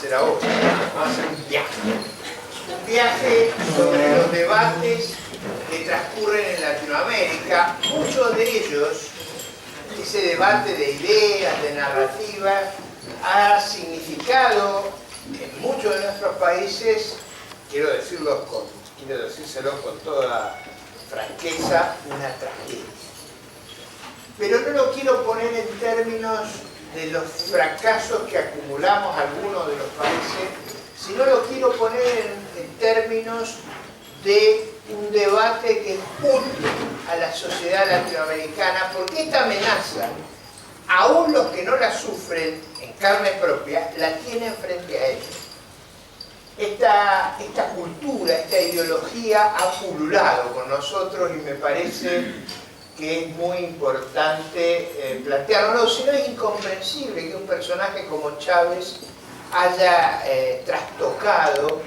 hacer ahora. Vamos a hacer un viaje. Un viaje sobre los debates que transcurren en Latinoamérica. Muchos de ellos, ese debate de ideas, de narrativas, ha significado en muchos de nuestros países, quiero decírselo con toda franqueza, una tragedia. Pero no lo quiero poner en términos de los fracasos que acumulamos algunos de los países, sino lo quiero poner en términos de un debate que expulsa a la sociedad latinoamericana, porque esta amenaza, aún los que no la sufren en carne propia, la tienen frente a ellos. Esta cultura, esta ideología ha pululado con nosotros y me parece que es muy importante plantearlo. Si no, es incomprensible que un personaje como Chávez haya trastocado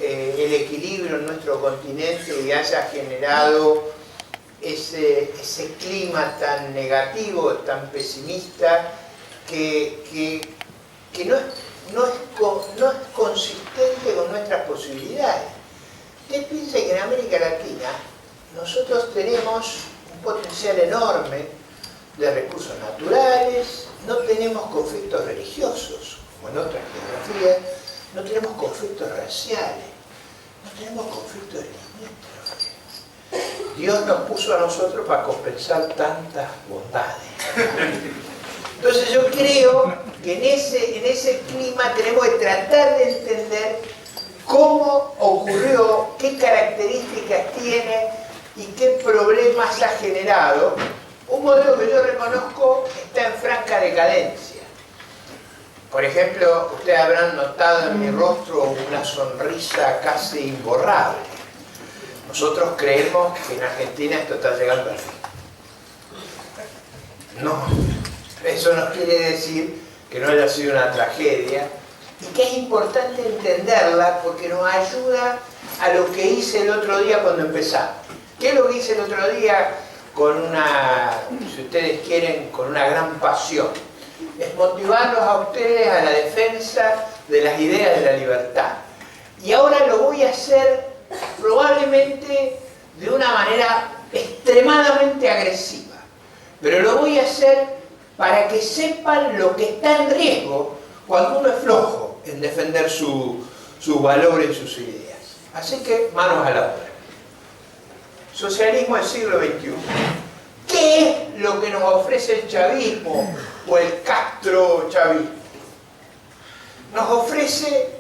el equilibrio en nuestro continente y haya generado ese clima tan negativo, tan pesimista, que no es consistente con nuestras posibilidades. Usted piensa que en América Latina nosotros tenemos un potencial enorme de recursos naturales, no tenemos conflictos religiosos, como en otras geografías, no tenemos conflictos raciales, no tenemos conflictos limítrofes. Dios nos puso a nosotros para compensar tantas bondades. Entonces yo creo que en ese clima tenemos que tratar de entender cómo ocurrió, qué características tiene y qué problemas ha generado un modelo que yo reconozco está en franca decadencia. Por ejemplo, ustedes habrán notado en mi rostro una sonrisa casi imborrable. Nosotros creemos que en Argentina esto está llegando al fin. No, eso no quiere decir que no haya sido una tragedia y que es importante entenderla porque nos ayuda a lo que hice el otro día cuando empezamos. ¿Qué es lo que hice el otro día con una, si ustedes quieren, con una gran pasión? Es motivarlos a ustedes a la defensa de las ideas de la libertad. Y ahora lo voy a hacer probablemente de una manera extremadamente agresiva. Pero lo voy a hacer para que sepan lo que está en riesgo cuando uno es flojo en defender sus valores y sus ideas. Así que, manos a la obra. Socialismo del siglo XXI. ¿Qué es lo que nos ofrece el chavismo o el Castro-chavismo? Nos ofrece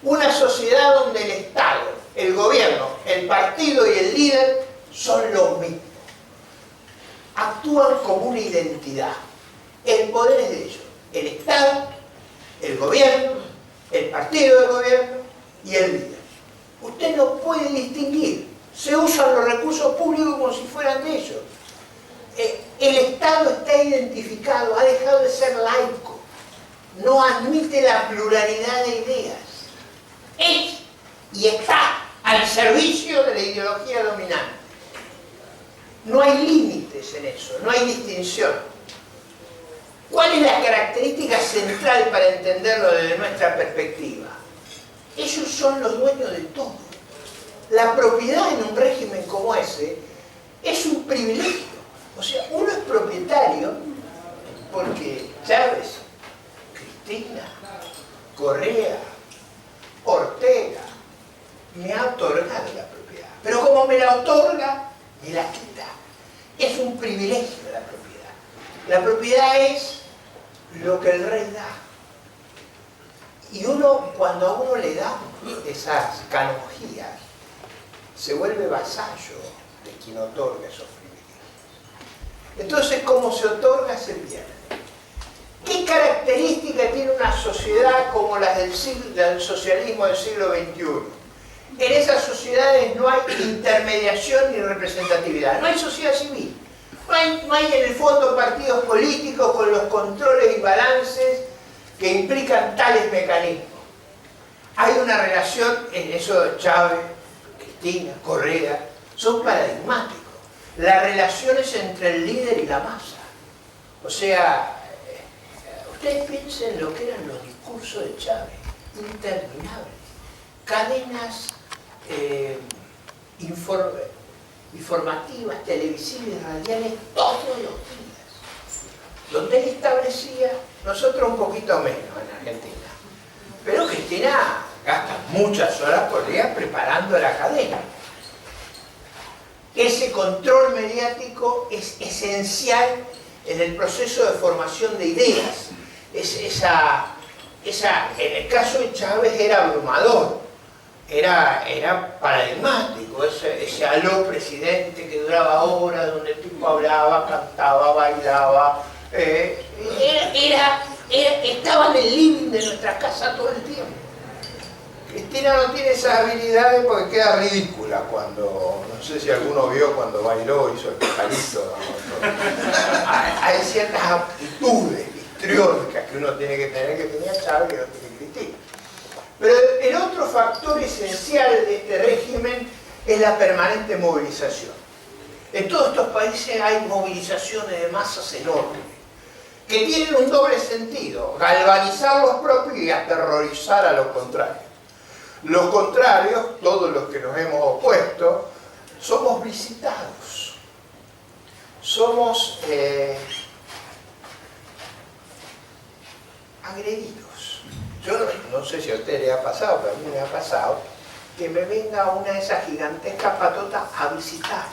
una sociedad donde el Estado, el gobierno, el partido y el líder son los mismos. Actúan como una identidad. El poder es de ellos. El Estado, el gobierno, el partido del gobierno y el líder. Usted no puede distinguir. Se usan los recursos públicos como si fueran de ellos. El Estado está identificado, ha dejado de ser laico. No admite la pluralidad de ideas. Es y está al servicio de la ideología dominante. No hay límites en eso, no hay distinción. ¿Cuál es la característica central para entenderlo desde nuestra perspectiva? Ellos son los dueños de todo. La propiedad en un régimen como ese es un privilegio. O sea, uno es propietario porque Chávez, Cristina, Correa, Ortega me ha otorgado la propiedad. Pero como me la otorga, me la quita. Es un privilegio la propiedad. La propiedad es lo que el rey da. Y uno, cuando a uno le da esas canonjías, se vuelve vasallo de quien otorga esos privilegios. Entonces, ¿cómo se otorga? Se pierde. ¿Qué característica tiene una sociedad como la del socialismo del siglo XXI? En esas sociedades no hay intermediación ni representatividad, no hay sociedad civil, no hay en el fondo partidos políticos con los controles y balances que implican tales mecanismos. Hay una relación, en eso de Chávez, Cristina, Correa, son paradigmáticos. Las relaciones entre el líder y la masa. O sea, ustedes piensen lo que eran los discursos de Chávez. interminables. Cadenas informativas, televisivas, radiales, todos los días. Donde él establecía, nosotros un poquito menos en Argentina, pero Cristina gasta muchas horas por día preparando la cadena. Ese control mediático es esencial en el proceso de formación de ideas. En el caso de Chávez era abrumador, era paradigmático, ese aló presidente que duraba horas, donde el tipo hablaba, cantaba, bailaba, estaba en el living de nuestra casa todo el tiempo. Cristina no tiene esas habilidades porque queda ridícula cuando, no sé si alguno vio cuando bailó, hizo el pajarito, ¿no? Hay ciertas aptitudes histriónicas que uno tiene que tener, que tenía Chávez, que no tiene Cristina. Pero el otro factor esencial de este régimen es la permanente movilización. En todos estos países hay movilizaciones de masas enormes, que tienen un doble sentido: galvanizar los propios y aterrorizar a los contrarios. Los contrarios, todos los que nos hemos opuesto, somos visitados. Somos agredidos. Yo no sé si a usted le ha pasado, pero a mí me ha pasado que me venga una de esas gigantescas patotas a visitar.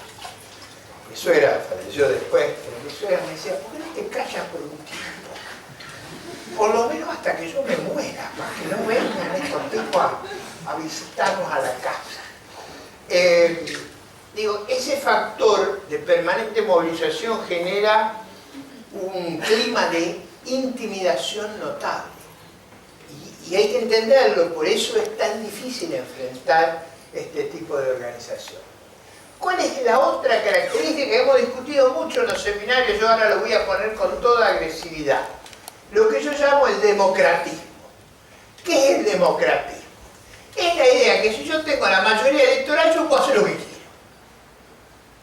Mi suegra falleció después, pero mi suegra me decía: ¿por qué no te callas por un tiempo? Por lo menos hasta que yo me muera, para que no vengan estos tipos a visitarnos a la casa. Ese factor de permanente movilización genera un clima de intimidación notable. Y hay que entenderlo, por eso es tan difícil enfrentar este tipo de organización. ¿Cuál es la otra característica que hemos discutido mucho en los seminarios? Yo ahora lo voy a poner con toda agresividad. Lo que yo llamo el democratismo. ¿Qué es el democratismo? Es la idea que si yo tengo la mayoría electoral, yo puedo hacer lo que quiero.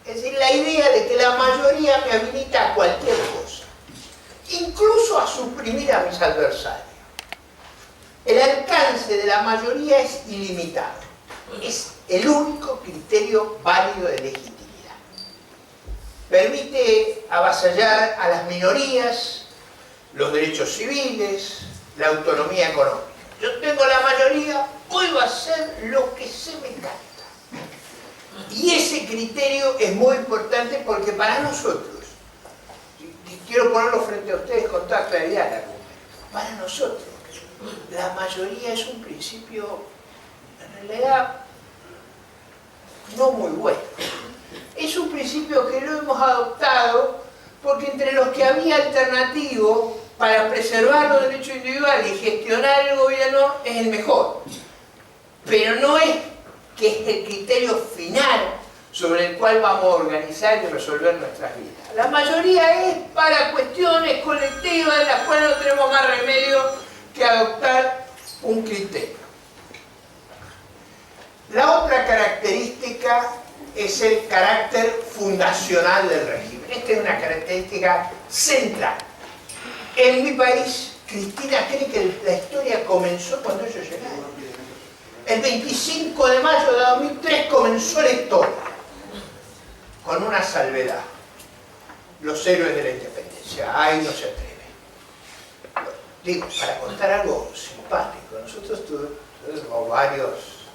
Es decir, la idea de que la mayoría me habilita a cualquier cosa, incluso a suprimir a mis adversarios. El alcance de la mayoría es ilimitado. Es el único criterio válido de legitimidad. Permite avasallar a las minorías, los derechos civiles, la autonomía económica. Yo tengo la mayoría, puedo hacer lo que se me canta. Y ese criterio es muy importante porque para nosotros, y quiero ponerlo frente a ustedes con toda claridad, el argumento, para nosotros, la mayoría es un principio, en realidad, no muy bueno. Es un principio que lo hemos adoptado porque entre los que había alternativo para preservar los derechos individuales y gestionar el gobierno es el mejor. Pero no es que es el criterio final sobre el cual vamos a organizar y resolver nuestras vidas. La mayoría es para cuestiones colectivas en las cuales no tenemos más remedio que adoptar un criterio. La otra característica es el carácter fundacional del régimen. Esta es una característica central. En mi país, Cristina cree que la historia comenzó cuando ellos llegaron. El 25 de mayo de 2003 comenzó la historia, con una salvedad: los héroes de la independencia. Ahí no se atreve. Digo, para contar algo simpático, nosotros tuvimos varios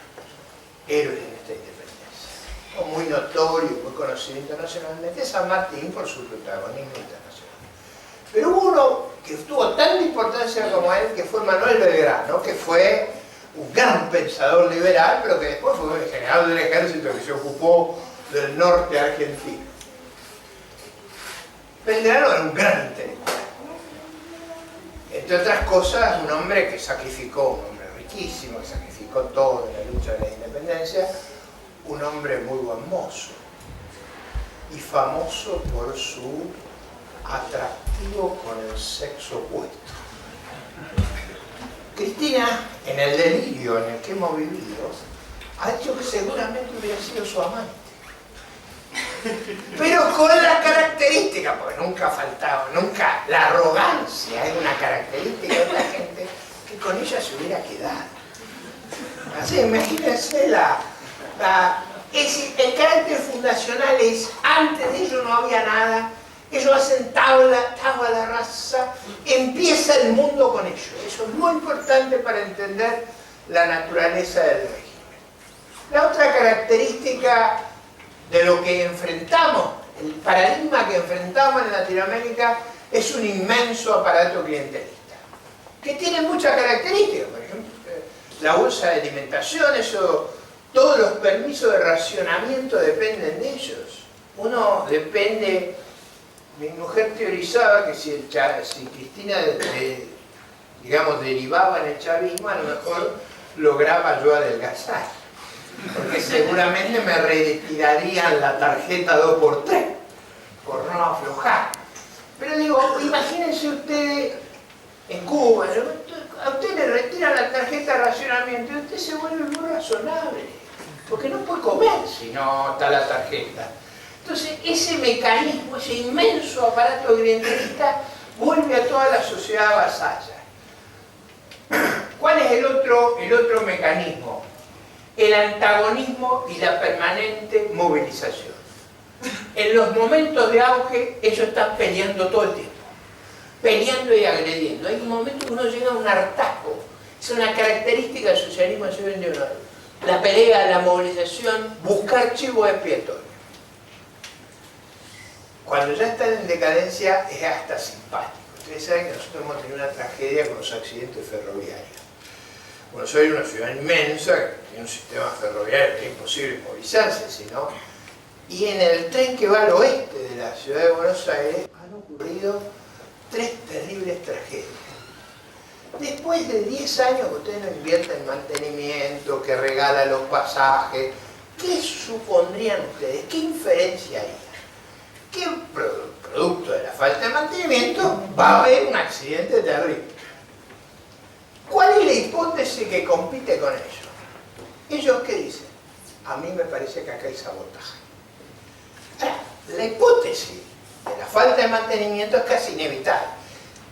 héroes de esta independencia, muy notorio, muy conocido internacionalmente, San Martín por su protagonismo internacional. Pero hubo uno que tuvo tanta importancia como él, que fue Manuel Belgrano, que fue un gran pensador liberal, pero que después fue el general del ejército que se ocupó del norte argentino. Belgrano era un gran intelectual. Entre otras cosas, un hombre que sacrificó, un hombre riquísimo, que sacrificó todo en la lucha de la independencia, un hombre muy buen mozo y famoso por su atractivo con el sexo opuesto. Cristina, en el delirio en el que hemos vivido, ha dicho que seguramente hubiera sido su amante. Pero con la característica, porque nunca ha faltado, nunca, la arrogancia es una característica de la gente que con ella se hubiera quedado. Así, imagínense el carácter fundacional es, antes de ello no había nada, ellos hacen tabla rasa, empieza el mundo con ellos. Eso es muy importante para entender la naturaleza del régimen. La otra característica de lo que enfrentamos, el paradigma que enfrentamos en Latinoamérica, es un inmenso aparato clientelista, que tiene muchas características. Por ejemplo, la bolsa de alimentación, todos los permisos de racionamiento dependen de ellos. Uno depende. Mi mujer teorizaba que si Cristina, digamos, derivaba en el chavismo, a lo mejor lograba yo adelgazar, porque seguramente me retirarían la tarjeta 2x3 por no aflojar. Pero digo, imagínense ustedes en Cuba, ¿no? A usted le retiran la tarjeta de racionamiento y usted se vuelve muy razonable, porque no puede comer si no está la tarjeta. Entonces, ese mecanismo, ese inmenso aparato clientelista, vuelve a toda la sociedad vasalla. ¿Cuál es el otro mecanismo? El antagonismo y la permanente movilización. En los momentos de auge, ellos están peleando todo el tiempo. Peleando y agrediendo. Hay un momento que uno llega a un hartazgo. Es una característica del socialismo del siglo XXI. La pelea, la movilización, buscar chivos expiatorios. Cuando ya están en decadencia es hasta simpático. Ustedes saben que nosotros hemos tenido una tragedia con los accidentes ferroviarios. Buenos Aires es una ciudad inmensa, que tiene un sistema ferroviario que es imposible movilizarse, sino. Y en el tren que va al oeste de la ciudad de Buenos Aires han ocurrido 3 terribles tragedias. Después de 10 años que ustedes no invierten en mantenimiento, que regalan los pasajes, ¿qué supondrían ustedes? ¿Qué inferencia harían? Que producto de la falta de mantenimiento va a haber un accidente terrible. ¿Cuál es la hipótesis que compite con ellos? ¿Ellos qué dicen? A mí me parece que acá hay sabotaje. Ahora, la hipótesis de la falta de mantenimiento es casi inevitable.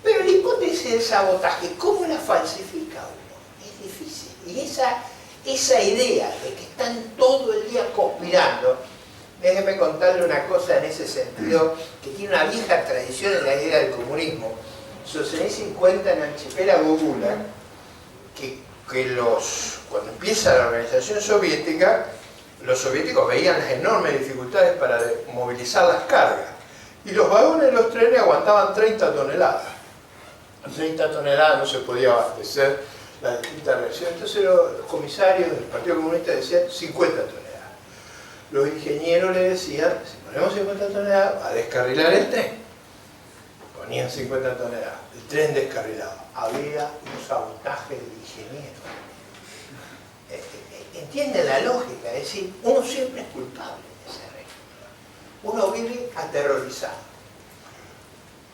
Pero la hipótesis del sabotaje, ¿cómo la falsifica uno? Es difícil. Y esa idea de que están todo el día conspirando. Déjeme contarle una cosa en ese sentido, que tiene una vieja tradición en la idea del comunismo. Solzhenitsyn cuenta en Archipiélago Gulag que cuando empieza la organización soviética, los soviéticos veían las enormes dificultades para movilizar las cargas. Y los vagones de los trenes aguantaban 30 toneladas. 30 toneladas no se podía abastecer las distintas reacciones. Entonces los comisarios del Partido Comunista decían 50 toneladas. Los ingenieros le decían, si ponemos 50 toneladas, va a descarrilar el tren. Ponían 50 toneladas, el tren descarrilado. Había un sabotaje del ingeniero. ¿Entienden la lógica? Es decir, uno siempre es culpable de ese régimen. Uno vive aterrorizado.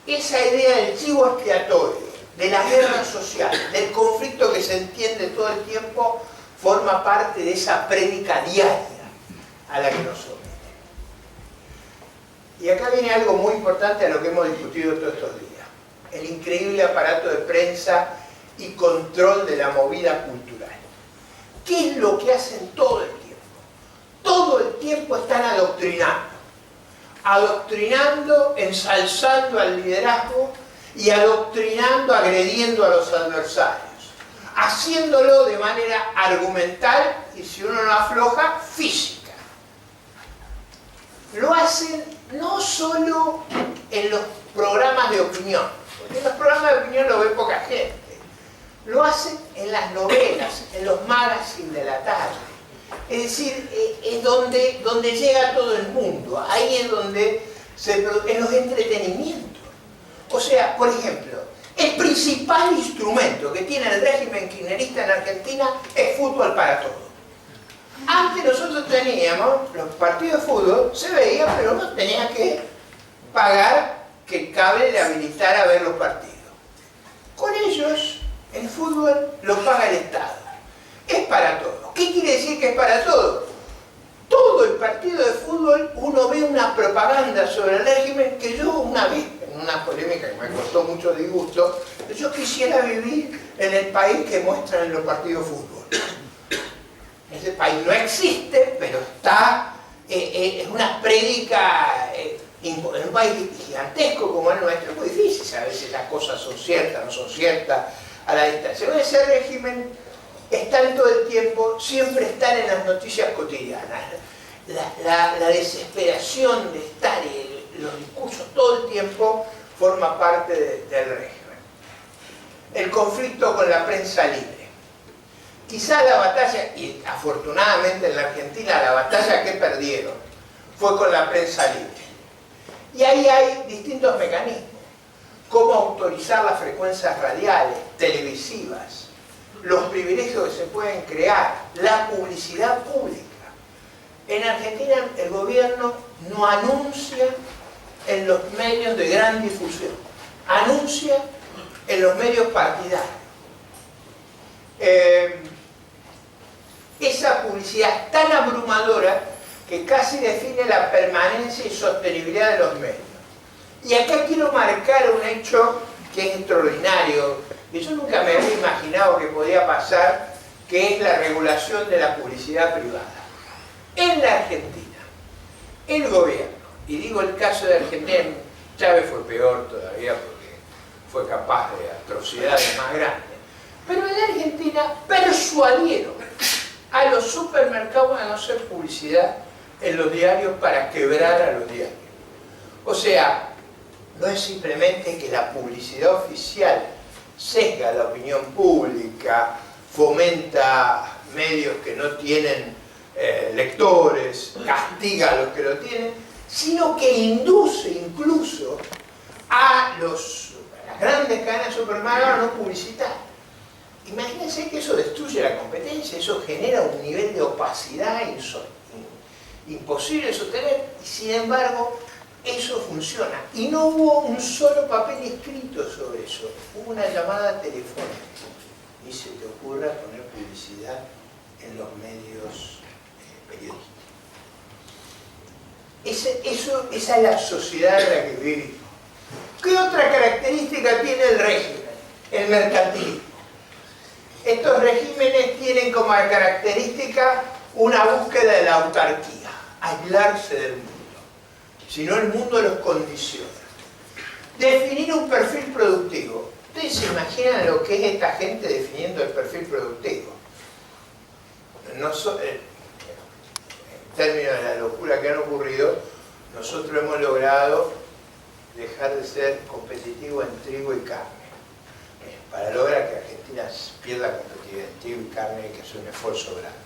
Esa idea del chivo expiatorio, de la guerra social, del conflicto que se entiende todo el tiempo, forma parte de esa prédica diaria a la que nos someten. Y acá viene algo muy importante a lo que hemos discutido todos estos días. El increíble aparato de prensa y control de la movida cultural. ¿Qué es lo que hacen todo el tiempo? Todo el tiempo están adoctrinando. Adoctrinando, ensalzando al liderazgo y adoctrinando, agrediendo a los adversarios. Haciéndolo de manera argumental y, si uno no afloja, física. Lo hacen no solo en los programas de opinión, porque en los programas de opinión lo ve poca gente. Lo hacen en las novelas, en los magazines de la tarde. Es decir, es donde llega todo el mundo. Ahí es donde en los entretenimientos. O sea, por ejemplo, el principal instrumento que tiene el régimen kirchnerista en Argentina es fútbol para todos. Antes nosotros teníamos los partidos de fútbol, se veían, pero no tenía que pagar que el cable le habilitara a ver los partidos. Con ellos, el fútbol lo paga el Estado. Es para todos. ¿Qué quiere decir que es para todos? Todo el partido de fútbol, uno ve una propaganda sobre el régimen que yo una vez, en una polémica que me costó mucho disgusto, Yo quisiera vivir en el país que muestran en los partidos de fútbol. Ese país no existe, pero está, es una prédica, en un país gigantesco como el nuestro, es muy difícil a veces las cosas son ciertas, no son ciertas a la distancia. Ese régimen están todo el tiempo, siempre están en las noticias cotidianas. La desesperación de estar en los discursos todo el tiempo forma parte del régimen. El conflicto con la prensa libre. Quizá la batalla, y afortunadamente en la Argentina la batalla que perdieron fue con la prensa libre. Y ahí hay distintos mecanismos. Cómo autorizar las frecuencias radiales, televisivas, los privilegios que se pueden crear, la publicidad pública. En Argentina el gobierno no anuncia en los medios de gran difusión, anuncia en los medios partidarios. Esa publicidad es tan abrumadora que casi define la permanencia y sostenibilidad de los medios. Y acá quiero marcar un hecho que es extraordinario, que yo nunca me había imaginado que podía pasar, que es la regulación de la publicidad privada. En la Argentina, el gobierno, y digo el caso de Argentina, Chávez fue peor todavía porque fue capaz de atrocidades más grandes, pero en la Argentina persuadieron a los supermercados a no hacer publicidad en los diarios para quebrar a los diarios. O sea, no es simplemente que la publicidad oficial sesga la opinión pública, fomenta medios que no tienen lectores, castiga a los que lo tienen, sino que induce incluso a las grandes cadenas de supermercados a no publicitar. Imagínense que eso destruye la competencia, eso genera un nivel de opacidad imposible de sostener, y sin embargo eso funciona. Y no hubo un solo papel escrito sobre eso, hubo una llamada telefónica. Ni se te ocurra poner publicidad en los medios periodísticos. Esa es la sociedad en la que vivimos. ¿Qué otra característica tiene el régimen? El mercantilismo. Estos regímenes tienen como característica una búsqueda de la autarquía, aislarse del mundo. Si no, el mundo los condiciona. Definir un perfil productivo. ¿Ustedes se imaginan lo que es esta gente definiendo el perfil productivo? En términos de la locura que han ocurrido, nosotros hemos logrado dejar de ser competitivos en trigo y carne. Para lograr que Argentina pierda competitividad en trigo y carne, que es un esfuerzo grande.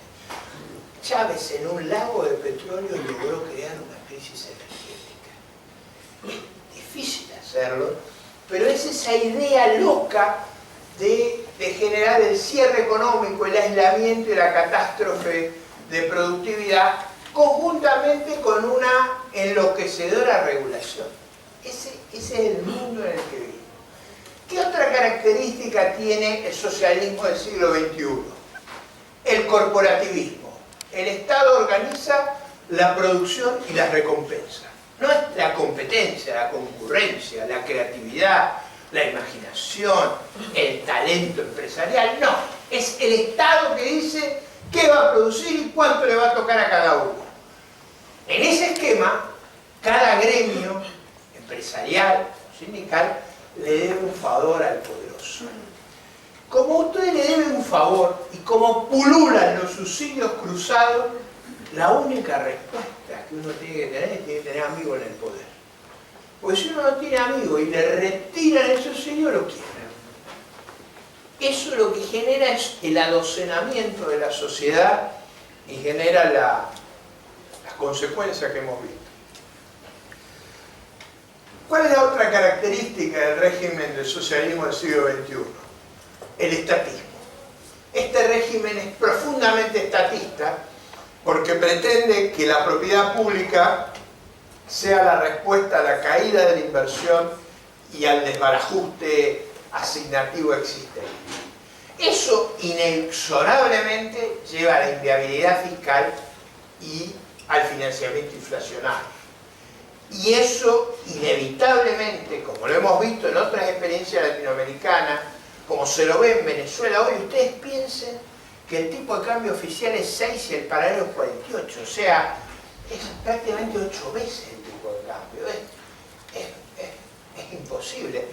Chávez en un lago de petróleo logró crear una crisis energética. Es difícil hacerlo, pero es esa idea loca de generar el cierre económico, el aislamiento y la catástrofe de productividad, conjuntamente con una enloquecedora regulación. Ese es el mundo en el que vivimos. ¿Qué otra característica tiene el socialismo del siglo XXI? El corporativismo. El Estado organiza la producción y la recompensa. No es la competencia, la concurrencia, la creatividad, la imaginación, el talento empresarial. No, es el Estado que dice qué va a producir y cuánto le va a tocar a cada uno. En ese esquema, cada gremio empresarial o sindical le debe un favor al poderoso. Como ustedes le deben un favor y como pululan los subsidios cruzados, la única respuesta que uno tiene que tener es que tiene que tener amigos en el poder. Porque si uno no tiene amigos y le retiran el subsidio, lo quiebran. Eso lo que genera es el adocenamiento de la sociedad y genera las consecuencias que hemos visto. ¿Cuál es la otra característica del régimen del socialismo del siglo XXI? El estatismo. Este régimen es profundamente estatista porque pretende que la propiedad pública sea la respuesta a la caída de la inversión y al desbarajuste asignativo existente. Eso inexorablemente lleva a la inviabilidad fiscal y al financiamiento inflacionario. Y eso inevitablemente, como lo hemos visto en otras experiencias latinoamericanas, como se lo ve en Venezuela hoy, ustedes piensen que el tipo de cambio oficial es 6 y el paralelo es 48, o sea, es prácticamente 8 veces el tipo de cambio. Es imposible.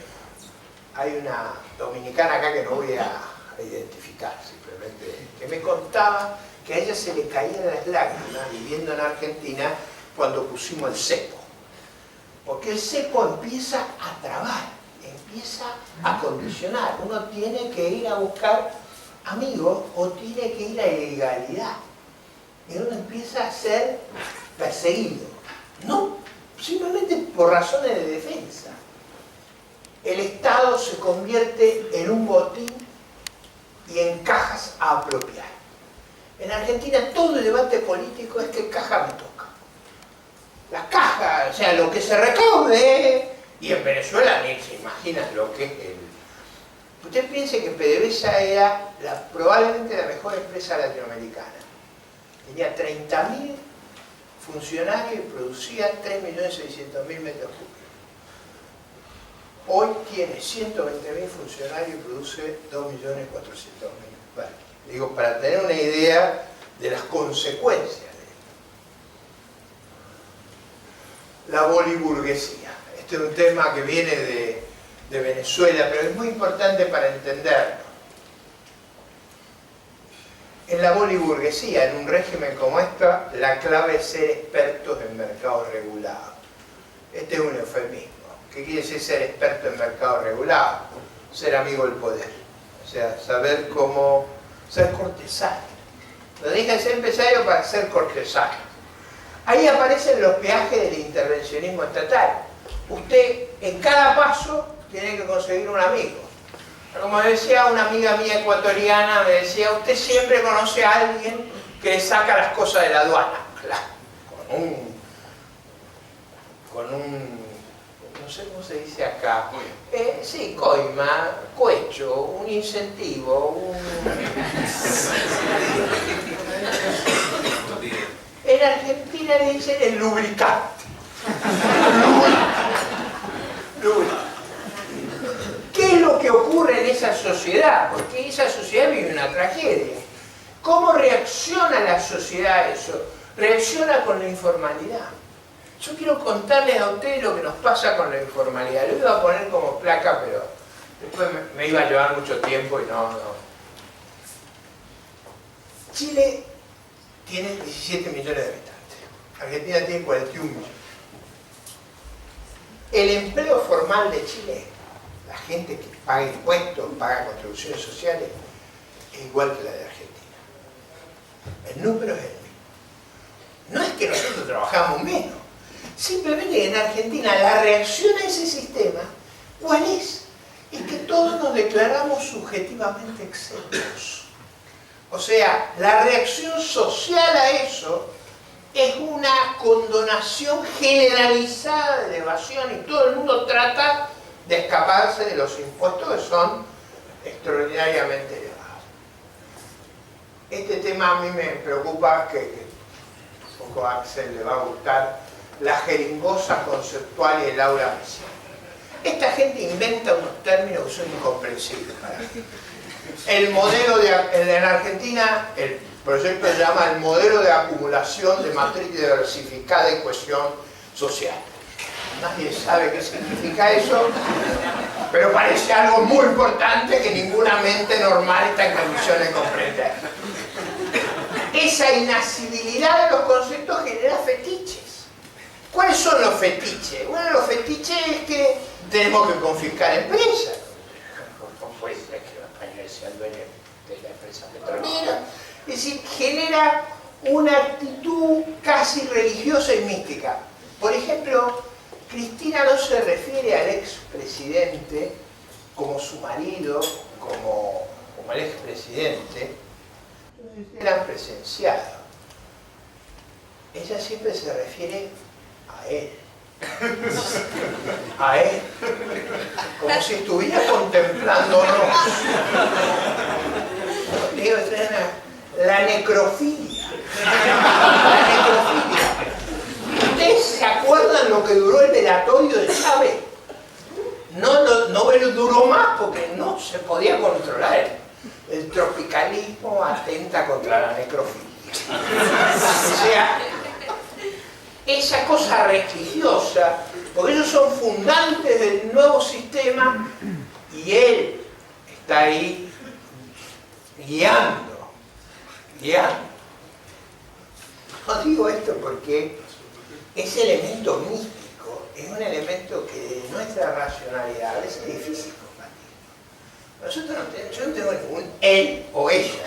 Hay una dominicana acá que no voy a identificar, simplemente, que me contaba que a ella se le caían las lágrimas viviendo en Argentina cuando pusimos el cepo. Porque el cepo empieza a trabar, empieza a condicionar. Uno tiene que ir a buscar amigos o tiene que ir a ilegalidad. Y uno empieza a ser perseguido. No simplemente por razones de defensa. El Estado se convierte en un botín y en cajas a apropiar. En Argentina todo el debate político es que caja me toca. La caja, o sea, lo que se recaude, y en Venezuela ni se imaginan lo que es el... Usted piense que PDVSA era probablemente la mejor empresa latinoamericana. Tenía 30.000 funcionarios y producía 3.600.000 metros cúbicos. Hoy tiene 120.000 funcionarios y produce 2.400.000. Vale. Digo, para tener una idea de las consecuencias. La boliburguesía. Este es un tema que viene de Venezuela, pero es muy importante para entenderlo. En la boliburguesía, en un régimen como esta, la clave es ser expertos en mercados regulados. Este es un eufemismo. ¿Qué quiere decir ser experto en mercados regulados? Ser amigo del poder. O sea, saber cómo ser cortesano. No deja de ser empresario para ser cortesano. Ahí aparecen los peajes del intervencionismo estatal. Usted en cada paso tiene que conseguir un amigo. Como decía una amiga mía ecuatoriana, me decía, usted siempre conoce a alguien que le saca las cosas de la aduana. Con un no sé cómo se dice acá. Sí, coima, cohecho, un incentivo, En Argentina le dicen el lubricante. ¿Qué es lo que ocurre en esa sociedad? Porque esa sociedad vive una tragedia. ¿Cómo reacciona la sociedad a eso? Reacciona con la informalidad. Yo quiero contarles a ustedes lo que nos pasa con la informalidad. Lo iba a poner como placa, pero después me iba a llevar mucho tiempo y no. Chile tiene 17 millones de habitantes. Argentina tiene 41 millones. El empleo formal de Chile, la gente que paga impuestos, paga contribuciones sociales, es igual que la de Argentina. El número es el mismo. No es que nosotros trabajamos menos. Simplemente en Argentina la reacción a ese sistema, ¿cuál es? Es que todos nos declaramos subjetivamente exentos. O sea, la reacción social a eso es una condonación generalizada de evasión y todo el mundo trata de escaparse de los impuestos que son extraordinariamente elevados. Este tema a mí me preocupa, que un poco a Axel le va a gustar, la jeringosa conceptual y el aura mesiánica. Esta gente inventa unos términos que son incomprensibles para mí. El modelo en Argentina, el proyecto se llama el modelo de acumulación de matriz diversificada y cohesión social. Nadie sabe qué significa eso, pero parece algo muy importante que ninguna mente normal está en condiciones de comprender. Esa inasibilidad de los conceptos genera fetiches. ¿Cuáles son los fetiches? Bueno, los fetiches es que tenemos que confiscar empresas. ¿Cómo puede ser que los españoles sean dueños de la empresa petrolera? Es decir, genera una actitud casi religiosa y mística. Por ejemplo, Cristina no se refiere al expresidente como su marido, como el expresidente. Eran presenciados. Ella siempre se refiere a él. A él. Como si estuviera contemplándonos. Digo, la necrofilia. La necrofilia. ¿Ustedes se acuerdan lo que duró el velatorio de Chávez. No duró más porque no se podía controlar. El tropicalismo atenta contra la necrofilia. O sea, esa cosa religiosa, porque ellos son fundantes del nuevo sistema y él está ahí guiando. No digo esto porque ese elemento místico es un elemento que de nuestra racionalidad es difícil combatir. Yo no tengo ningún él o ella.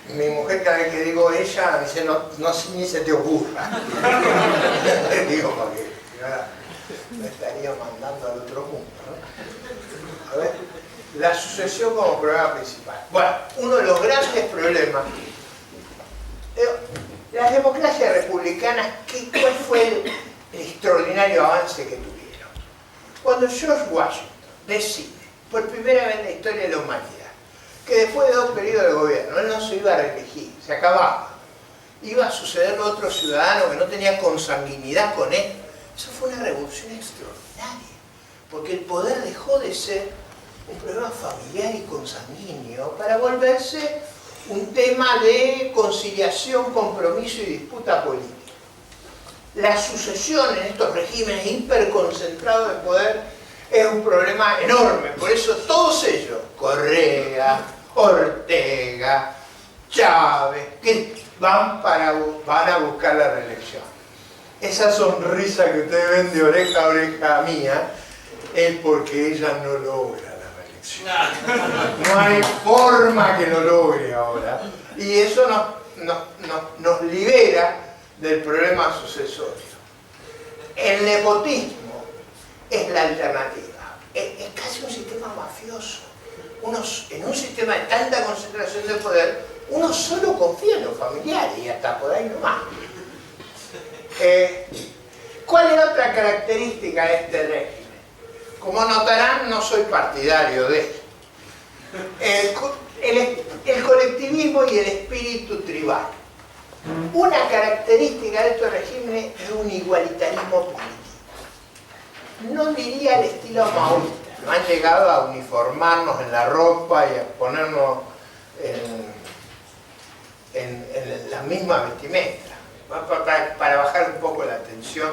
Mi mujer cada vez que digo ella me dice no ni se te ocurra. Le digo porque me estaría mandando al otro mundo, ¿no? A ver, la sucesión como problema principal. Bueno, uno de los grandes problemas. Las democracias republicanas, ¿cuál fue el extraordinario avance que tuvieron? Cuando George Washington decide, por primera vez en la historia de la humanidad, que después de 2 periodos de gobierno, él no se iba a reelegir, se acababa. Iba a sucederlo a otro ciudadano que no tenía consanguinidad con él. Eso fue una revolución extraordinaria, porque el poder dejó de ser un problema familiar y consanguíneo para volverse un tema de conciliación, compromiso y disputa política. La sucesión en estos regímenes hiperconcentrados de poder es un problema enorme, por eso todos ellos, Correa, Ortega, Chávez, que van a buscar la reelección. Esa sonrisa que ustedes ven de oreja a oreja mía es porque ella no logra la reelección. No hay forma que lo logre ahora. Y eso nos libera del problema sucesorio. El nepotismo es la alternativa. Es casi un sistema mafioso. En un sistema de tanta concentración de poder, uno solo confía en los familiares y hasta por ahí nomás. ¿Cuál es otra característica de este régimen? Como notarán, no soy partidario de esto. El colectivismo y el espíritu tribal. Una característica de estos regímenes es un igualitarismo político. No diría el estilo maoísta. No han llegado a uniformarnos en la ropa y a ponernos en la misma vestimenta. Para bajar un poco la tensión,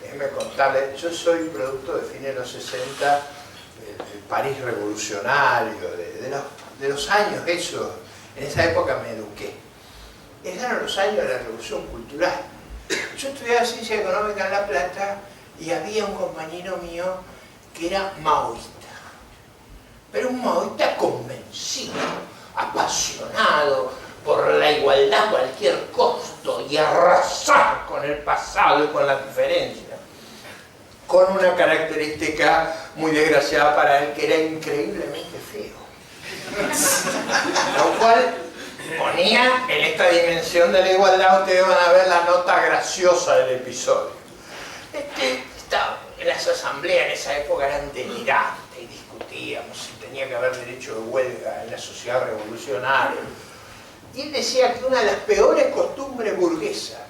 déjenme contarles, yo soy producto de fines de los 60, del París revolucionario, de los años esos. En esa época me eduqué. Esos eran los años de la revolución cultural. Yo estudiaba ciencia económica en La Plata y había un compañero mío que era maoísta. Pero un maoísta convencido, apasionado por la igualdad a cualquier costo y arrasar con el pasado y con la diferencia. Con una característica muy desgraciada para él, que era increíblemente feo. Lo cual ponía en esta dimensión de la igualdad, ustedes van a ver la nota graciosa del episodio. En las asambleas en esa época eran delirantes y discutíamos si tenía que haber derecho de huelga en la sociedad revolucionaria. Y él decía que una de las peores costumbres burguesas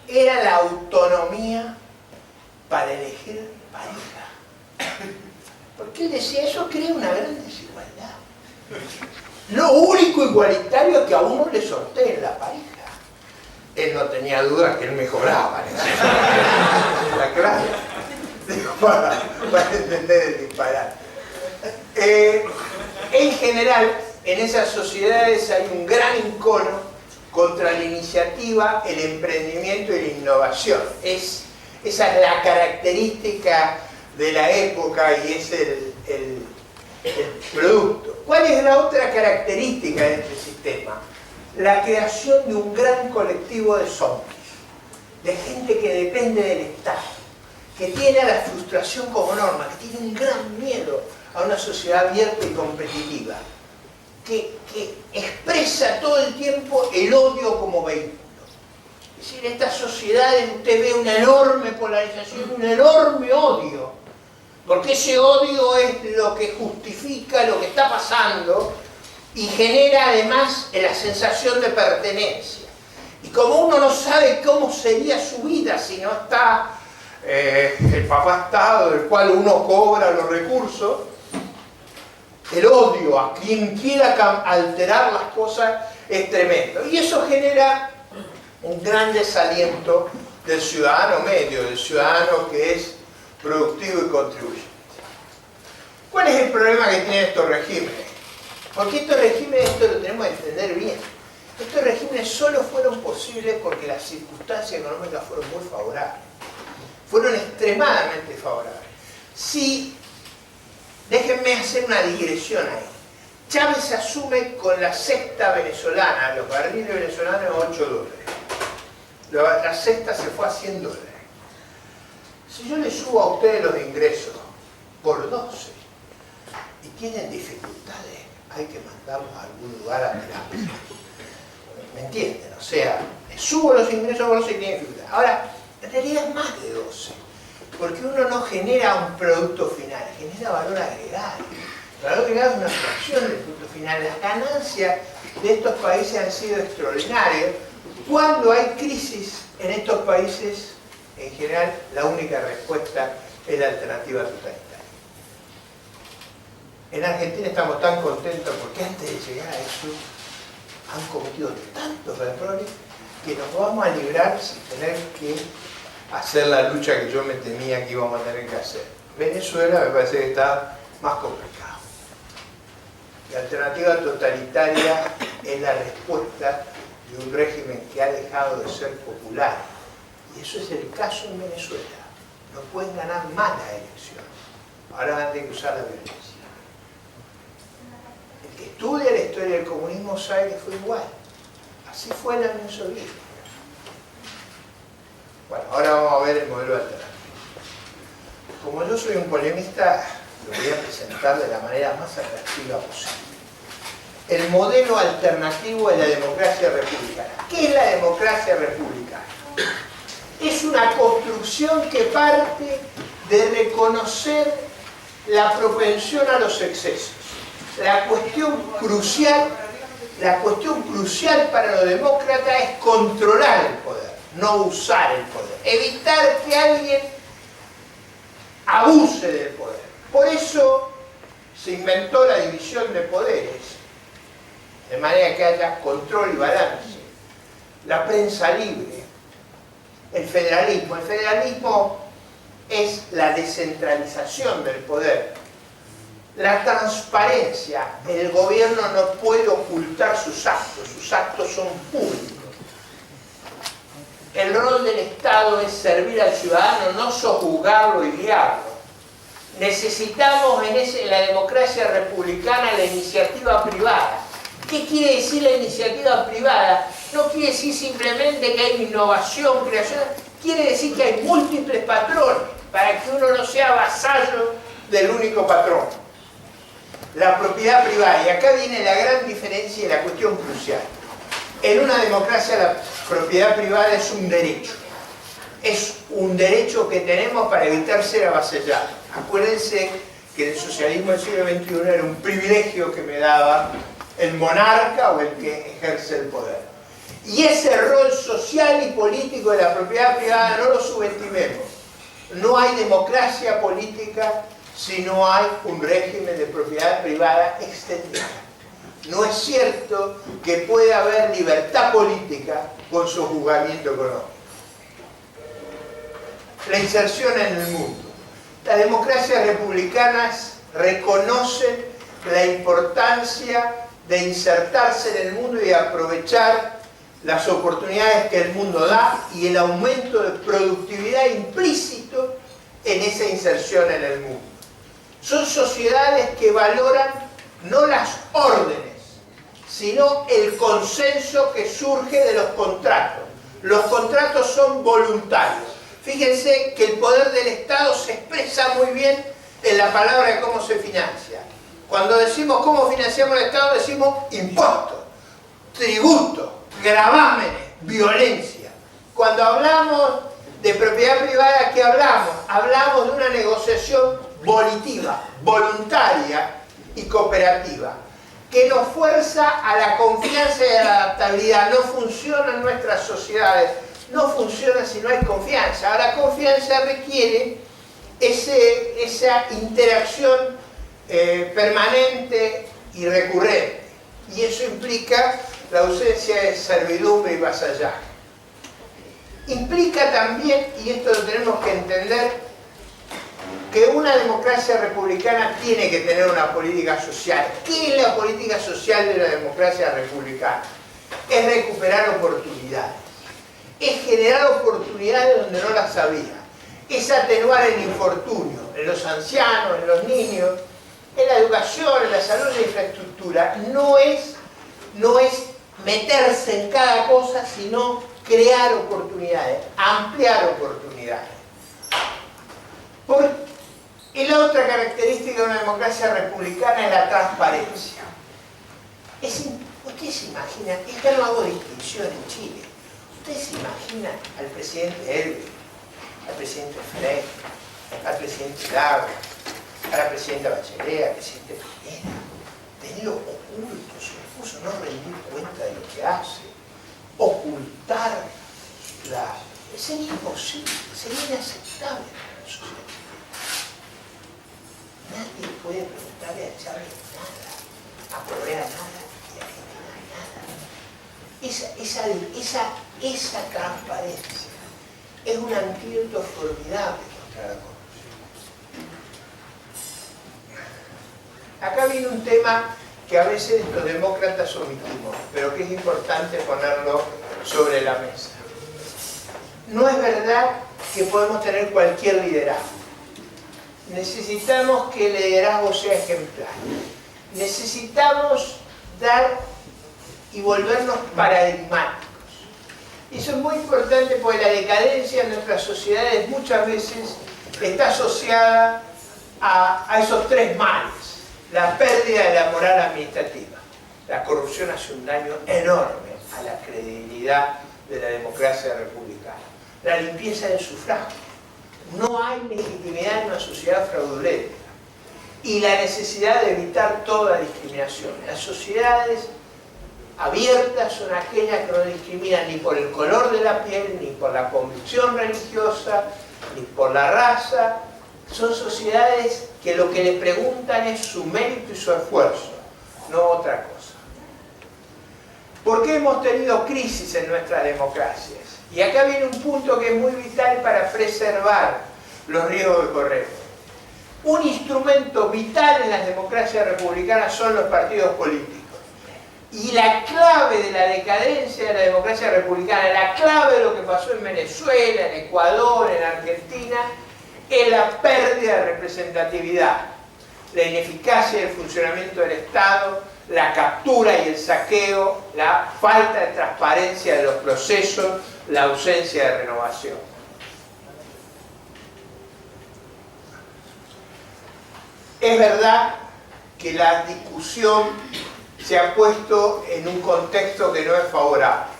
era la autonomía para elegir pareja. Porque él decía, eso crea una gran desigualdad. Lo único igualitario es que a uno le sorteen la pareja. Él no tenía duda que él mejoraba. Está claro. Para entender el disparate. En general, en esas sociedades hay un gran encono contra la iniciativa, el emprendimiento y la innovación. Esa es la característica de la época y es el producto. ¿Cuál es la otra característica de este sistema? La creación de un gran colectivo de zombies, de gente que depende del Estado, que tiene a la frustración como norma, que tiene un gran miedo a una sociedad abierta y competitiva, que expresa todo el tiempo el odio como vehículo. Es decir, en estas sociedades usted ve una enorme polarización, un enorme odio, porque ese odio es lo que justifica lo que está pasando y genera además la sensación de pertenencia. Y como uno no sabe cómo sería su vida si no está el papá Estado del cual uno cobra los recursos, el odio a quien quiera alterar las cosas es tremendo. Y eso genera un gran desaliento del ciudadano medio, del ciudadano que es productivo y contribuyente. ¿Cuál es el problema que tienen estos regímenes? Porque estos regímenes, esto lo tenemos que entender bien, estos regímenes solo fueron posibles porque las circunstancias económicas fueron muy favorables. Fueron extremadamente favorables. Si, déjenme hacer una digresión ahí. Chávez asume con la cesta venezolana, los barriles venezolanos, $8. La cesta se fue a $100. Si yo le subo a ustedes los ingresos por 12 y tienen dificultades, hay que mandarlos a algún lugar a terapia. ¿Me entienden? O sea, le subo los ingresos por 12 y tienen dificultades. Ahora, en realidad es más de 12, porque uno no genera un producto final, genera valor agregado. El valor agregado es una fracción del producto final. Las ganancias de estos países han sido extraordinarias. Cuando hay crisis en estos países, en general, la única respuesta es la alternativa totalitaria. En Argentina estamos tan contentos porque antes de llegar a eso han cometido tantos errores que nos vamos a librar sin tener que hacer la lucha que yo me temía que íbamos a tener que hacer. Venezuela me parece que está más complicado. La alternativa totalitaria es la respuesta de un régimen que ha dejado de ser popular. Y eso es el caso en Venezuela. No pueden ganar más las elecciones. Ahora van a tener que usar la violencia. El que estudia la historia del comunismo sabe que fue igual. Así fue en la Unión Soviética. Bueno, ahora vamos a ver el modelo alternativo. Como yo soy un polemista, lo voy a presentar de la manera más atractiva posible. El modelo alternativo es la democracia republicana. ¿Qué es la democracia republicana? Es una construcción que parte de reconocer la propensión a los excesos. La cuestión crucial para los demócratas es controlar el poder, no usar el poder. Evitar que alguien abuse del poder. Por eso se inventó la división de poderes, de manera que haya control y balance. La prensa libre, el federalismo. El federalismo es la descentralización del poder. La transparencia. El gobierno no puede ocultar sus actos son públicos. El rol del Estado es servir al ciudadano, no sojuzgarlo y guiarlo. Necesitamos en la democracia republicana la iniciativa privada. ¿Qué quiere decir la iniciativa privada? No quiere decir simplemente que hay innovación, creación, quiere decir que hay múltiples patrones para que uno no sea vasallo del único patrón. La propiedad privada, y acá viene la gran diferencia y la cuestión crucial. En una democracia la propiedad privada es un derecho. Es un derecho que tenemos para evitar ser avasallados. Acuérdense que el socialismo del siglo XXI era un privilegio que me daba el monarca o el que ejerce el poder. Y ese rol social y político de la propiedad privada no lo subestimemos. No hay democracia política si no hay un régimen de propiedad privada extendida. No es cierto que pueda haber libertad política con sojuzgamiento económico. La inserción en el mundo. Las democracias republicanas reconocen la importancia de insertarse en el mundo y de aprovechar las oportunidades que el mundo da y el aumento de productividad implícito en esa inserción en el mundo. Son sociedades que valoran no las órdenes, sino el consenso que surge de los contratos. Los contratos son voluntarios. Fíjense que el poder del Estado se expresa muy bien en la palabra de cómo se financia. Cuando decimos cómo financiamos el Estado, decimos impuestos, tributos, gravámenes, violencia. Cuando hablamos de propiedad privada, ¿qué hablamos? Hablamos de una negociación volitiva, voluntaria y cooperativa, que nos fuerza a la confianza y a la adaptabilidad. No funcionan nuestras sociedades no funciona si no hay confianza. Ahora, confianza requiere esa interacción permanente y recurrente. Y eso implica la ausencia de servidumbre y vasallaje. Implica también, y esto lo tenemos que entender, que una democracia republicana tiene que tener una política social. ¿Qué es la política social de la democracia republicana? Es recuperar oportunidades. Es generar oportunidades donde no las había. Es atenuar el infortunio en los ancianos, en los niños, en la educación, en la salud, en la infraestructura. No es meterse en cada cosa, sino crear oportunidades, ampliar oportunidades. Y la otra característica de una democracia republicana es la transparencia. Ustedes se imaginan, esta no hago distinción en Chile, ustedes se imaginan al presidente Elbe, al presidente Frey, al presidente Lago, a la presidenta Bachelet, al presidente Piñera, tenerlo ocultos, incluso no rendir cuenta de lo que hace, ocultar sería imposible, sería inaceptable para la sociedad. Nadie puede preguntarle a Chávez nada, a Correa nada y a Cristina nada. Esa transparencia es un antídoto formidable contra la corrupción. Acá viene un tema que a veces los demócratas omitimos, pero que es importante ponerlo sobre la mesa. No es verdad que podemos tener cualquier liderazgo. Necesitamos que el liderazgo sea ejemplar. Necesitamos dar y volvernos paradigmáticos. Y eso es muy importante porque la decadencia en nuestras sociedades muchas veces está asociada a esos tres males. La pérdida de la moral administrativa. La corrupción hace un daño enorme a la credibilidad de la democracia republicana. La limpieza del sufragio. No hay legitimidad en una sociedad fraudulenta. Y la necesidad de evitar toda discriminación. Las sociedades abiertas son aquellas que no discriminan ni por el color de la piel, ni por la convicción religiosa, ni por la raza. Son sociedades que lo que le preguntan es su mérito y su esfuerzo, no otra cosa. ¿Por qué hemos tenido crisis en nuestras democracias? Y acá viene un punto que es muy vital para preservar los riesgos que corremos. Un instrumento vital en las democracias republicanas son los partidos políticos. Y la clave de la decadencia de la democracia republicana, la clave de lo que pasó en Venezuela, en Ecuador, en Argentina, es la pérdida de representatividad, la ineficacia del funcionamiento del Estado, la captura y el saqueo, la falta de transparencia de los procesos, la ausencia de renovación. Es verdad que la discusión se ha puesto en un contexto que no es favorable.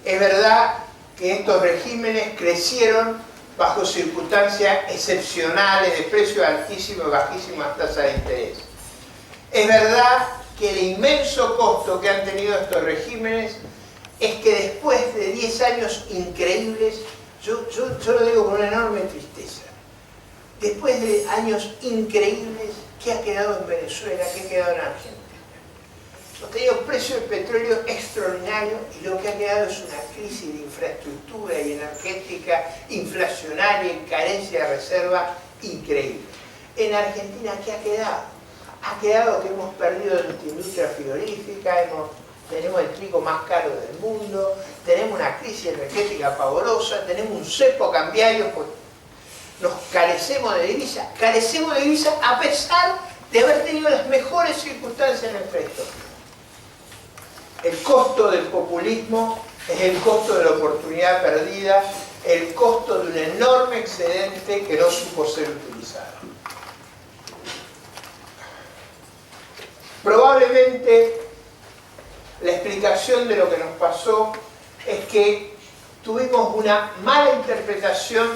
Es verdad que estos regímenes crecieron bajo circunstancias excepcionales de precios altísimos y bajísimas tasas de interés. Es verdad que el inmenso costo que han tenido estos regímenes es que después de 10 años increíbles, yo lo digo con una enorme tristeza, después de años increíbles, ¿qué ha quedado en Venezuela? ¿Qué ha quedado en Argentina? Hemos tenido precios del petróleo extraordinarios y lo que ha quedado es una crisis de infraestructura y energética inflacionaria y carencia de reserva increíble. En Argentina, ¿qué ha quedado? Ha quedado que hemos perdido nuestra industria frigorífica, tenemos el trigo más caro del mundo, tenemos una crisis energética pavorosa, tenemos un cepo cambiario, pues nos carecemos de divisas a pesar de haber tenido las mejores circunstancias en nuestra historia. El costo del populismo es el costo de la oportunidad perdida, el costo de un enorme excedente que no supo ser utilizado. Probablemente la explicación de lo que nos pasó es que tuvimos una mala interpretación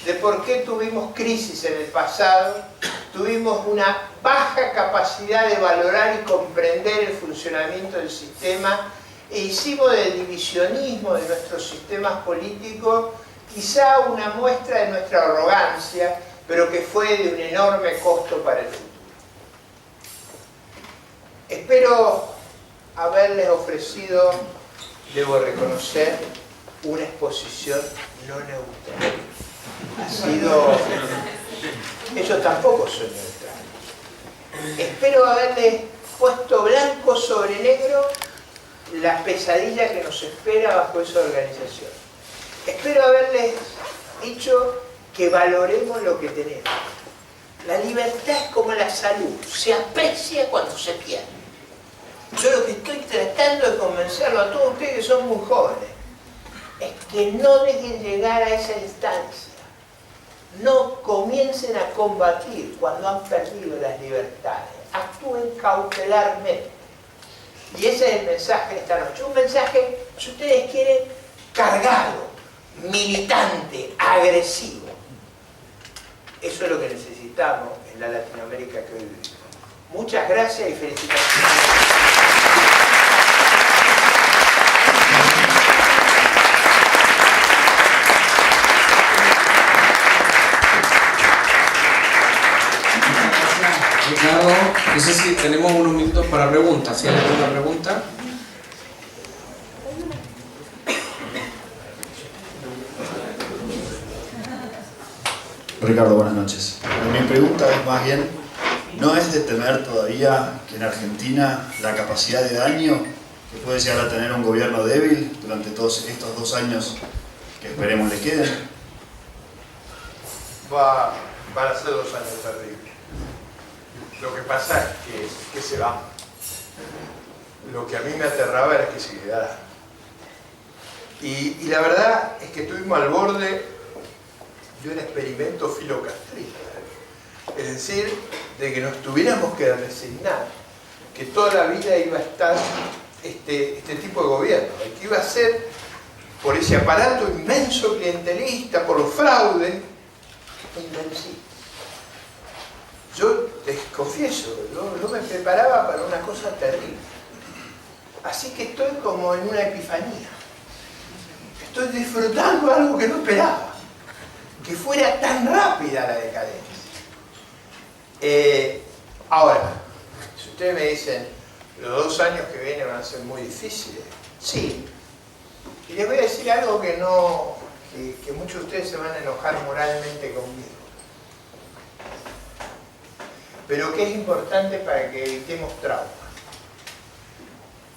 de por qué tuvimos crisis en el pasado, tuvimos una baja capacidad de valorar y comprender el funcionamiento del sistema e hicimos del divisionismo de nuestros sistemas políticos quizá una muestra de nuestra arrogancia, pero que fue de un enorme costo para el futuro. Espero haberles ofrecido, debo reconocer, una exposición no neutral. Ha sido... Ellos tampoco son neutrales. Espero haberles puesto blanco sobre negro la pesadilla que nos espera bajo esa organización. Espero haberles dicho que valoremos lo que tenemos. La libertad es como la salud, se aprecia cuando se pierde. Yo lo que estoy tratando de convencerlo a todos ustedes que son muy jóvenes es que no dejen llegar a esa instancia. No comiencen a combatir cuando han perdido las libertades. Actúen cautelarmente. Y ese es el mensaje de esta noche. Un mensaje, si ustedes quieren, cargado, militante, agresivo. Eso es lo que necesitamos en la Latinoamérica que hoy vivimos. Muchas gracias y felicitaciones. Ricardo, no sé si tenemos unos minutos para preguntas. ¿Si hay alguna pregunta? Ricardo, buenas noches. Mi pregunta es más bien, ¿no es de temer todavía que en Argentina la capacidad de daño que puede llegar a tener un gobierno débil durante todos estos 2 años que esperemos le queden? Van a ser 2 años terribles. Lo que pasa es que se va. Lo que a mí me aterraba era que se quedara. Y la verdad es que estuvimos al borde de un experimento filocastrista. Es decir, de que nos tuviéramos que resignar que toda la vida iba a estar este tipo de gobierno, que iba a ser por ese aparato inmenso clientelista, por los fraudes, invencible. Yo les confieso, yo me preparaba para una cosa terrible. Así que estoy como en una epifanía. Estoy disfrutando algo que no esperaba. Que fuera tan rápida la decadencia. Ahora, si ustedes me dicen, los 2 años que vienen van a ser muy difíciles, sí. Y les voy a decir algo que muchos de ustedes se van a enojar moralmente conmigo. Pero que es importante para que evitemos traumas.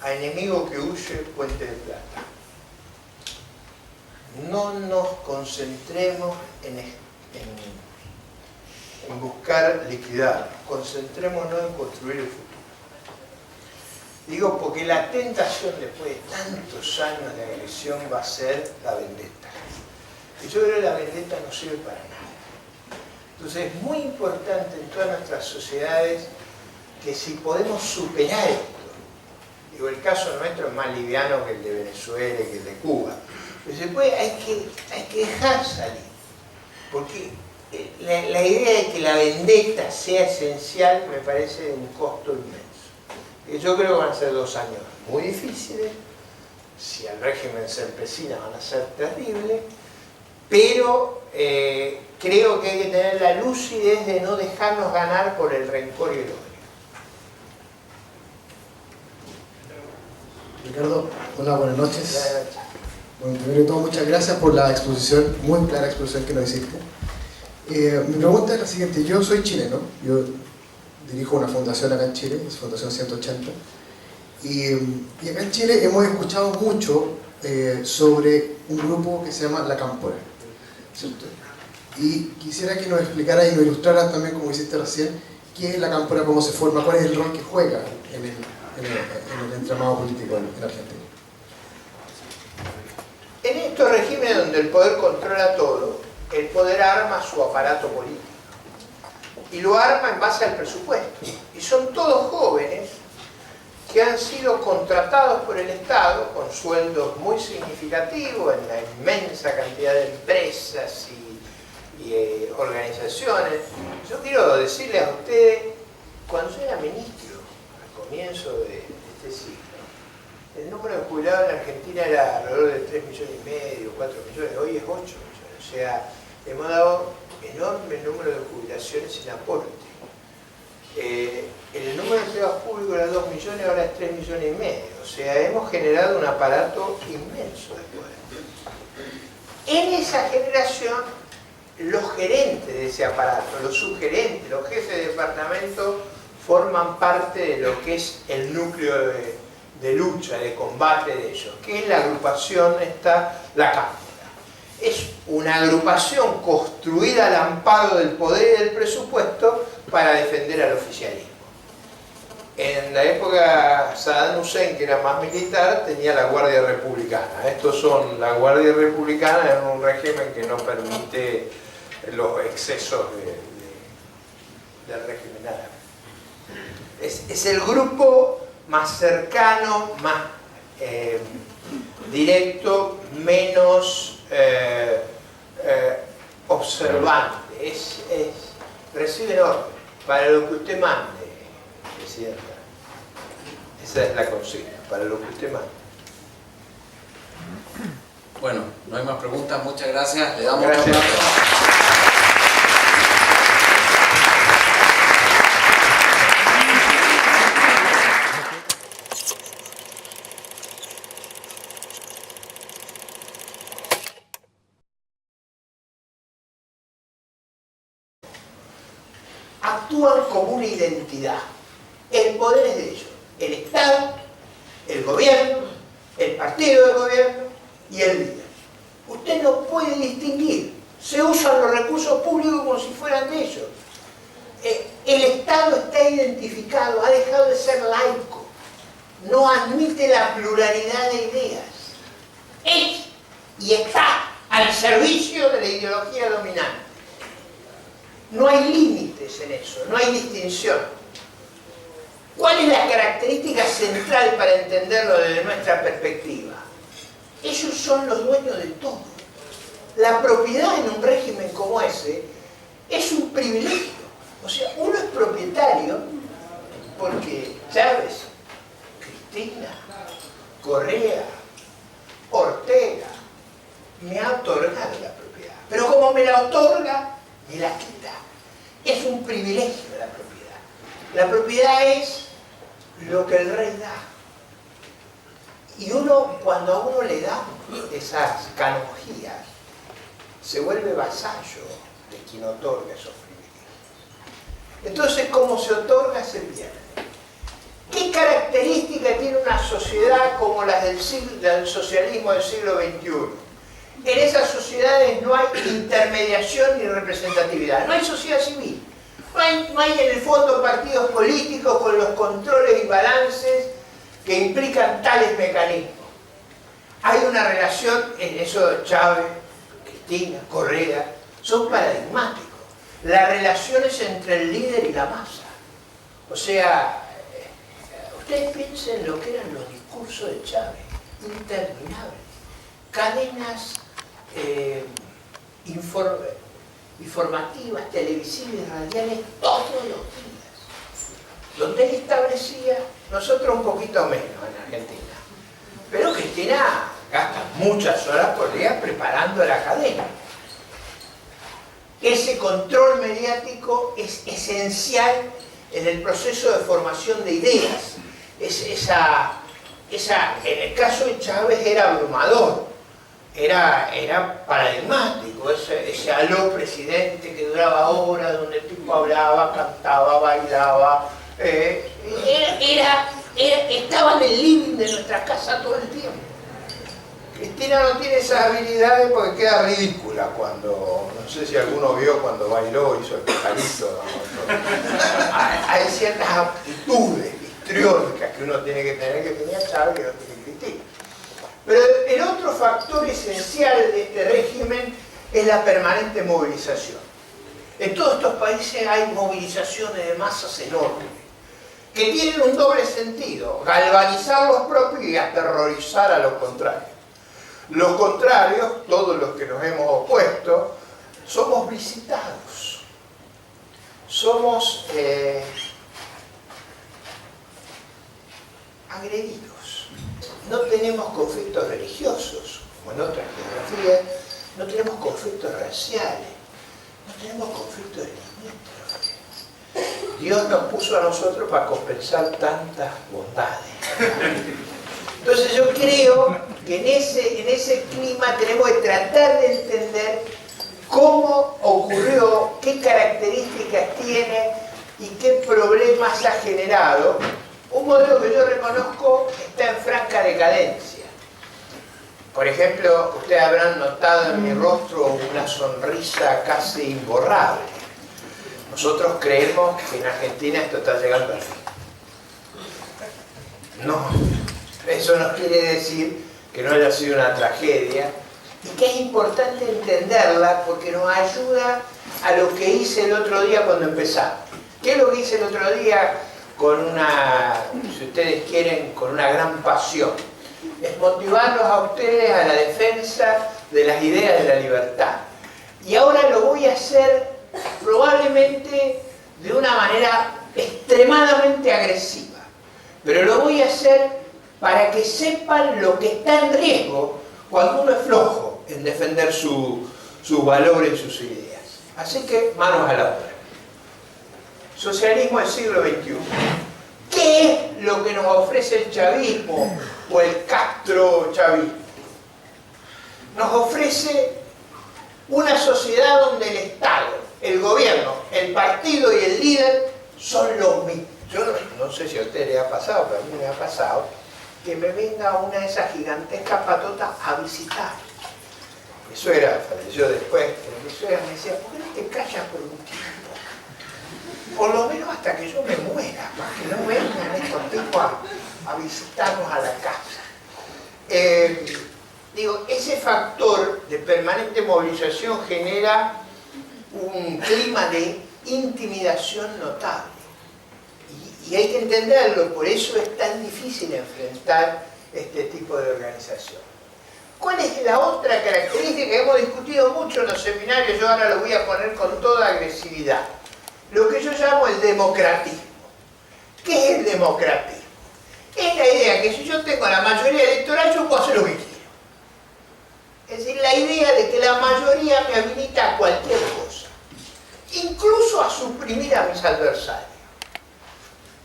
A enemigo que huye, puente de plata. No nos concentremos en buscar liquidar, concentrémonos en construir el futuro. Digo, porque la tentación después de tantos años de agresión va a ser la vendetta. Y yo creo que la vendetta no sirve para nada. Entonces es muy importante en todas nuestras sociedades que si podemos superar esto, digo, el caso nuestro es más liviano que el de Venezuela y que el de Cuba, pero se puede, hay que dejar salir, porque la idea de que la vendetta sea esencial me parece de un costo inmenso. Yo creo que van a ser 2 años muy difíciles, si al régimen se empecina van a ser terribles, pero creo que hay que tener la lucidez de no dejarnos ganar por el rencor y el odio. Ricardo, hola, buenas noches. Bueno, primero de todo, muchas gracias por la exposición, muy clara exposición que nos hiciste. Mi pregunta es la siguiente: yo soy chileno, yo dirijo una fundación acá en Chile, es Fundación 180, y acá en Chile hemos escuchado mucho sobre un grupo que se llama La Cámpora, ¿cierto? Y quisiera que nos explicaras y nos ilustraras también, como hiciste recién, qué es La Cámpora, cómo se forma, cuál es el rol que juega en el entramado político en Argentina. En estos regímenes donde el poder controla todo, el poder arma su aparato político. Y lo arma en base al presupuesto. Y son todos jóvenes que han sido contratados por el Estado con sueldos muy significativos en la inmensa cantidad de empresas y organizaciones. Yo quiero decirles a ustedes, cuando yo era ministro, al comienzo de este siglo, el número de jubilados en Argentina era alrededor de 3,5 millones, 4 millones, hoy es 8 millones. O sea, hemos dado enorme número de jubilaciones sin aporte. El número de empleados públicos era 2 millones, ahora es 3,5 millones. O sea, hemos generado un aparato inmenso de poder. En esa generación, los gerentes de ese aparato, los subgerentes, los jefes de departamento, forman parte de lo que es el núcleo de lucha, de combate de ellos, que es la agrupación, la Cámpora. Es una agrupación construida al amparo del poder y del presupuesto para defender al oficialismo. En la época Saddam Hussein, que era más militar, tenía la Guardia Republicana. Estos son la Guardia Republicana en un régimen que no permite los excesos del régimen árabe. Es el grupo más cercano, más directo, menos observante. Recibe orden para lo que usted mande, Presidenta. Esa es la consigna, para lo que usted mande. Bueno, no hay más preguntas, muchas gracias. Le damos Gracias. un aplauso. Actúan como una identidad. El poder es de ellos. El Estado, el gobierno, el partido de gobierno y el líder. Usted no puede distinguir. Se usan los recursos públicos como si fueran de ellos. El Estado está identificado, ha dejado de ser laico. No admite la pluralidad de ideas. Es y está al servicio de la ideología dominante. No hay límites en eso, no hay distinción. ¿Cuál es la característica central para entenderlo desde nuestra perspectiva? Ellos son los dueños de todo. La propiedad en un régimen como ese es un privilegio. O sea, uno es propietario porque Chávez, Cristina, Correa, Ortega me ha otorgado la propiedad. Pero como me la otorga, me la quita. Es un privilegio la propiedad. La propiedad es lo que el rey da. Y cuando a uno le dan esas canonjías, se vuelve vasallo de quien otorga esos privilegios. Entonces, como se otorga, se pierde. ¿Qué característica tiene una sociedad como la del socialismo del siglo XXI? En esas sociedades no hay intermediación ni representatividad, no hay sociedad civil, no hay en el fondo partidos políticos con los controles y balances que implican tales mecanismos. Hay una relación, en eso de Chávez, Cristina, Correa, son paradigmáticos. Las relaciones entre el líder y la masa. O sea, ustedes piensen lo que eran los discursos de Chávez, interminables. Cadenas informativas, televisivas y radiales todos los días, donde él establecía, nosotros un poquito menos en Argentina, pero Cristina gasta muchas horas por día preparando la cadena. Ese control mediático es esencial en el proceso de formación de ideas. En el caso de Chávez era abrumador. Era paradigmático, ese aló presidente que duraba horas, donde el tipo hablaba, cantaba, bailaba, estaba en el living de nuestra casa todo el tiempo. Cristina no tiene esas habilidades porque queda ridícula cuando, no sé si alguno vio cuando bailó, hizo el pajarito, ¿no? Hay ciertas aptitudes histriónicas que uno tiene que tener, que tenía Chávez, que no tiene Cristina. Pero el otro factor esencial de este régimen es la permanente movilización. En todos estos países hay movilizaciones de masas enormes, que tienen un doble sentido: galvanizar los propios y aterrorizar a los contrarios. Los contrarios, todos los que nos hemos opuesto, somos visitados, somos agredidos. no tenemos conflictos religiosos, como en otras geografías, no tenemos conflictos raciales, no tenemos conflictos limítrofes. Dios nos puso a nosotros para compensar tantas bondades. Entonces yo creo que en ese clima tenemos que tratar de entender cómo ocurrió, qué características tiene y qué problemas ha generado. Un modelo que yo reconozco está en franca decadencia. Por ejemplo, ustedes habrán notado en mi rostro una sonrisa casi imborrable. Nosotros creemos que en Argentina esto está llegando al fin. No, eso no quiere decir que no haya sido una tragedia y que es importante entenderla porque nos ayuda a lo que hice el otro día cuando empezamos. ¿Qué es lo que hice el otro día con una, si ustedes quieren, con una gran pasión? Es motivarlos a ustedes a la defensa de las ideas de la libertad. Y ahora lo voy a hacer probablemente de una manera extremadamente agresiva. Pero lo voy a hacer para que sepan lo que está en riesgo cuando uno es flojo en defender sus valores y sus ideas. Así que, manos a la obra. Socialismo del siglo XXI. ¿Qué es lo que nos ofrece el chavismo o el Castro-chavismo? Nos ofrece una sociedad donde el Estado, el gobierno, el partido y el líder son los mismos. Yo no sé si a usted le ha pasado, pero a mí me ha pasado que me venga una de esas gigantescas patotas a visitar. Mi suegra falleció después, pero mi suegra me decía, ¿por qué no te callas por un tiempo? Por lo menos hasta que yo me muera, para que no vengan estos tipos a visitarnos a la casa. Digo, ese factor de permanente movilización genera un clima de intimidación notable. Y hay que entenderlo, por eso es tan difícil enfrentar este tipo de organización. ¿Cuál es la otra característica que hemos discutido mucho en los seminarios? Yo ahora lo voy a poner con toda agresividad. Lo que yo llamo el democratismo. ¿Qué es el democratismo? Es la idea que si yo tengo la mayoría electoral, yo puedo hacer lo que quiero. Es decir, la idea de que la mayoría me habilita a cualquier cosa, incluso a suprimir a mis adversarios.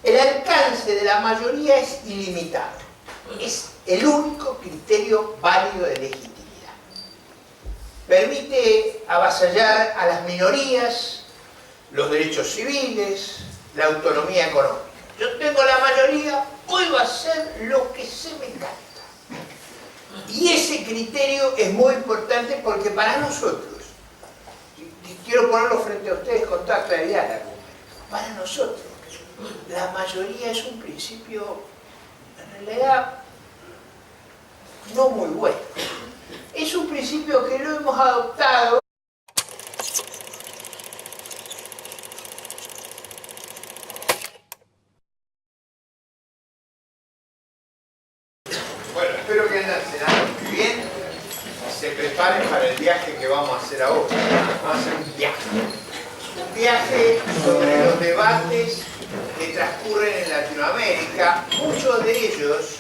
El alcance de la mayoría es ilimitado. Es el único criterio válido de legitimidad. Permite avasallar a las minorías, los derechos civiles, la autonomía económica. Yo tengo la mayoría, puedo hacer lo que se me canta. Y ese criterio es muy importante porque para nosotros, y quiero ponerlo frente a ustedes con toda claridad, para nosotros, la mayoría es un principio, en realidad, no muy bueno. Es un principio que lo hemos adoptado. Bueno, espero que hayan cenado muy bien y se preparen para el viaje que vamos a hacer ahora. Vamos a hacer un viaje. Un viaje sobre los debates que transcurren en Latinoamérica. Muchos de ellos,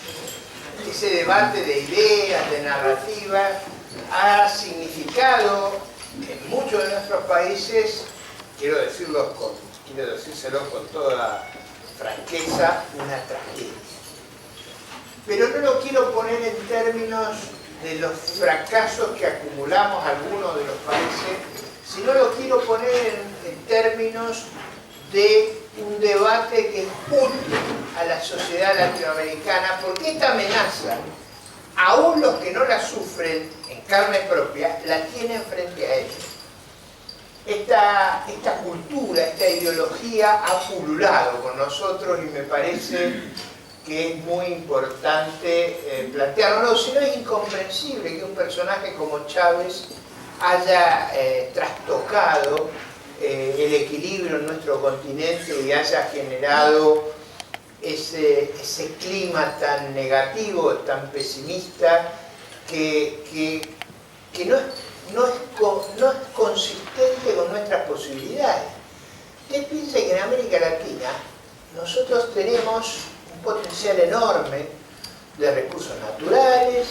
ese debate de ideas, de narrativas, ha significado en muchos de nuestros países, quiero decírselo con toda franqueza, una tragedia. Pero no lo quiero poner en términos de los fracasos que acumulamos algunos de los países, sino lo quiero poner en términos de un debate que es útil a la sociedad latinoamericana, porque esta amenaza, aún los que no la sufren en carne propia, la tienen frente a ellos. Esta cultura, esta ideología ha pululado con nosotros y me parece que es muy importante plantearlo. Si no, es incomprensible que un personaje como Chávez haya trastocado el equilibrio en nuestro continente y haya generado ese clima tan negativo, tan pesimista, que no es consistente con nuestras posibilidades. Usted piensa que en América Latina nosotros tenemos un potencial enorme de recursos naturales,